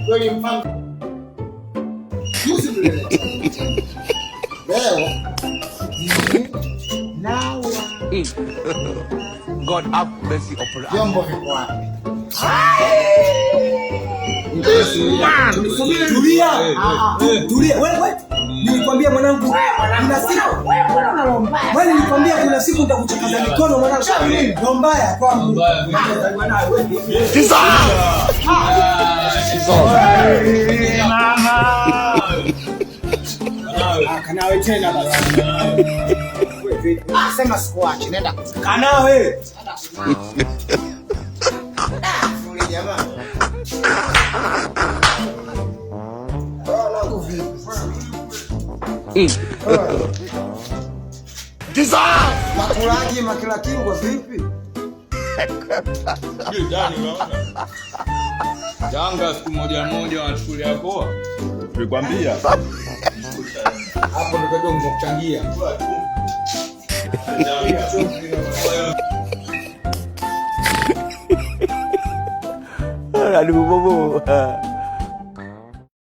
Kweli mfano. Juzi vile. Leo. Now. God have mercy upon us. Vyombo viko wapi? Tulia. Tulia. Wewe. Nilikwambia mwanangu kuna siku. Wewe nilikwambia kuna siku nitakuchakaza mikono mwanangu. Ndio mbaya kwangu. Kisa. Kanawe tena basi. Sema sikuache, nenda kanawe. Jamaa. Kisa! Makulaji makila kingo vipi? Ndani unaona. Janga siku moja wanachukulia poa. Tulikwambia. Hapo ndio ndio kuchangia. Aduh bobo.